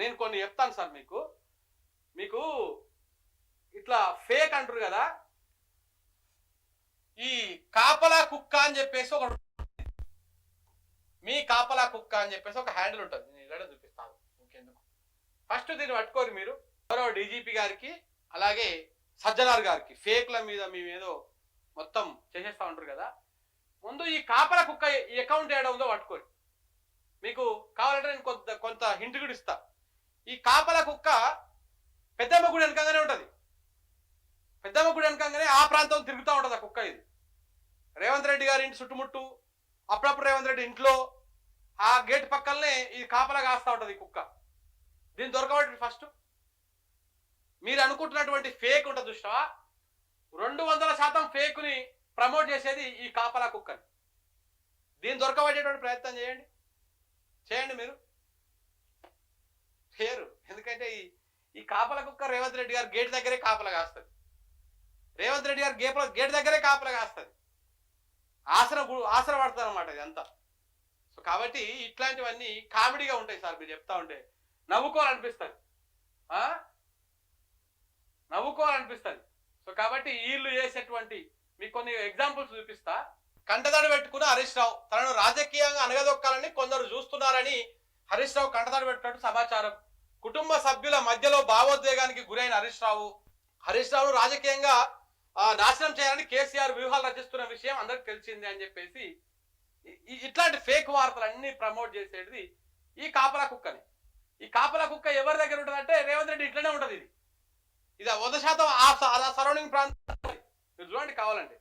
నేను కొన్ని చెప్తాను సార్ మీకు మీకు ఇట్లా ఫేక్ అంటారు కదా, ఈ కాపలా కుక్క అని చెప్పేసి ఒక మీ కాపలా కుక్క అని చెప్పేసి ఒక హ్యాండిల్ ఉంటుంది. నేను ఇలా చూపిస్తాను ఇంకెందుకు. ఫస్ట్ దీన్ని పట్టుకోరు మీరు. గౌరవ డీజీపీ గారికి అలాగే సజ్జనార్ గారికి ఫేక్ల మీద మేమేదో మొత్తం చేసేస్తా ఉంటారు కదా, ముందు ఈ కాపలా కుక్క ఈ అకౌంట్ ఏడా ఉందో పట్టుకోరు. మీకు కావాలంటే నేను కొంత హింట్ కూడా ఇస్తా. ఈ కాపలా కుక్క పెద్దమ్మ గుడి వెనకంగానే ఉంటుంది. పెద్దమ్మ గుడి వెనకంగానే ఆ ప్రాంతం తిరుగుతూ ఉంటుంది ఆ కుక్క. ఇది రేవంత్ రెడ్డి గారి ఇంటి చుట్టుముట్టు, అప్పుడప్పుడు రేవంత్ రెడ్డి ఇంట్లో ఆ గేట్ పక్కనే ఈ కాపలా కాస్తూ ఉంటుంది ఈ కుక్క. దీన్ని దొరకబట్టి ఫస్ట్ మీరు అనుకుంటున్నటువంటి ఫేక్ ఉంటుంది చూసినావా, 200% ఫేక్ని ప్రమోట్ చేసేది ఈ కాపలా కుక్కని. దీన్ని దొరకబట్టేటువంటి ప్రయత్నం చేయండి మీరు చేయరు. ఎందుకంటే ఈ కాపలా కుక్క రేవంత్ రెడ్డి గారు గేట్ దగ్గరే కాపలా కాస్తుంది. రేవంత్ రెడ్డి గారు గేట్ దగ్గరే కాపలా కాస్తుంది. ఆసర పడుతుంది అనమాట ఇదంతా. సో కాబట్టి ఇట్లాంటివన్నీ కామెడీగా ఉంటాయి సార్. మీరు చెప్తా ఉంటే నవ్వుకోవాలనిపిస్తుంది. సో కాబట్టి వీళ్ళు చేసేటువంటి మీకు కొన్ని ఎగ్జాంపుల్స్ చూపిస్తా. కంటదాడి పెట్టుకున్న హరీష్ రావు తనను రాజకీయంగా అనగదొక్కాలని కొందరు చూస్తున్నారని హరీష్ రావు కంటదాడి పెట్టినట్టు సమాచారం. కుటుంబ సభ్యుల మధ్యలో భావోద్వేగానికి గురైన హరీష్ రావును రాజకీయంగా నాశనం చేయాలని కేసీఆర్ వ్యూహాలు రచిస్తున్న విషయం అందరికి తెలిసిందే అని చెప్పేసి ఇట్లాంటి ఫేక్ వార్తలన్నీ ప్రమోట్ చేసేది ఈ కాపలా కుక్కని. ఈ కాపలా కుక్క ఎవరి దగ్గర ఉంటుంది అంటే రేవంత్ రెడ్డి ఇట్లనే ఉంటుంది. ఇది 100% ఆ సరౌండింగ్ ప్రాంతం. మీరు చూడండి కావాలంటే,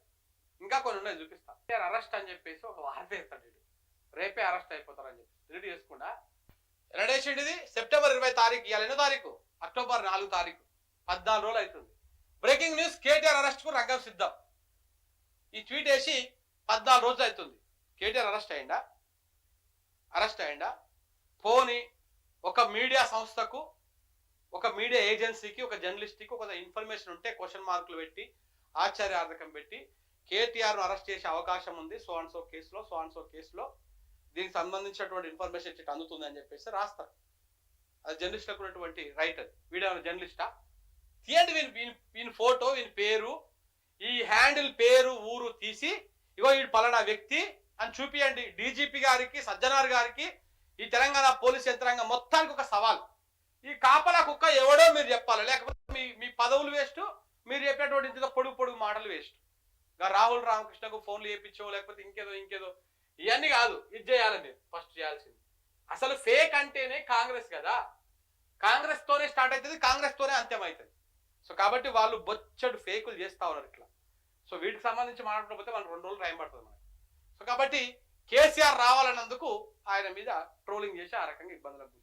ఇంకా కొన్ని ఉన్నాయి చూపిస్తా. అరెస్ట్ అని చెప్పేసి ఒక వార్త వేస్తాడు. రేపే అరెస్ట్ అయిపోతారని చెప్పి రిలీజ్ చేసుకుండా ఎనడేసిండి. ఇది సెప్టెంబర్ 20 తారీఖు. ఇవాళ ఎన్నో తారీఖు? అక్టోబర్ 4 తారీఖు. 14 రోజులు అవుతుంది. బ్రేకింగ్ న్యూస్, కేటీఆర్ అరెస్ట్ కు రంగం సిద్ధం. ఈ ట్వీట్ వేసి 14 రోజులు అవుతుంది. కేటీఆర్ అరెస్ట్ అయ్యిందా? పోనీ ఒక మీడియా సంస్థకు, ఒక మీడియా ఏజెన్సీకి, ఒక జర్నలిస్ట్కి ఒక ఇన్ఫర్మేషన్ ఉంటే క్వశ్చన్ మార్కులు పెట్టి ఆశ్చర్యార్థకం పెట్టి కేటీఆర్ను అరెస్ట్ చేసే అవకాశం ఉంది సో అండ్ సో కేసులో దీనికి సంబంధించినటువంటి ఇన్ఫర్మేషన్ ఇచ్చి అందుతుంది అని చెప్పేసి రాస్తారు. అది జర్నలిస్ట్లకు ఉన్నటువంటి రైట్. అది వీడియో జర్నలిస్టా? తీయండి వీని ఫోటో, వీని పేరు, ఈ హ్యాండిల్ పేరు, ఊరు తీసి ఇగో ఈ పలానా వ్యక్తి అని చూపియండి. డీజీపీ గారికి, సజ్జనార్ గారికి, ఈ తెలంగాణ పోలీస్ యంత్రాంగం మొత్తానికి ఒక సవాల్. ఈ కాపలా కుక్క ఎవడో మీరు చెప్పాలి, లేకపోతే మీ పదవులు వేస్ట్, మీరు చెప్పినటువంటి ఇంత పొడుగు మాటలు వేస్ట్. రాహుల్ రామకృష్ణకు ఫోన్లు చేయించో లేకపోతే ఇంకేదో ఇవన్నీ కాదు. ఇది చేయాలి మీరు ఫస్ట్ చేయాల్సింది. అసలు ఫేక్ అంటేనే కాంగ్రెస్ కదా, కాంగ్రెస్ తోనే స్టార్ట్ అవుతుంది, కాంగ్రెస్ తోనే అంత్యం అవుతుంది. సో కాబట్టి వాళ్ళు బొచ్చడు ఫేకులు చేస్తా ఉన్నారు ఇట్లా. సో వీటికి సంబంధించి మాట్లాడకపోతే వాళ్ళు 2 రోజులు టైం పడుతుంది మనకి. సో కాబట్టి కేసీఆర్ రావాలన్నందుకు ఆయన మీద ట్రోలింగ్ చేసి ఆ రకంగా ఇబ్బందులకు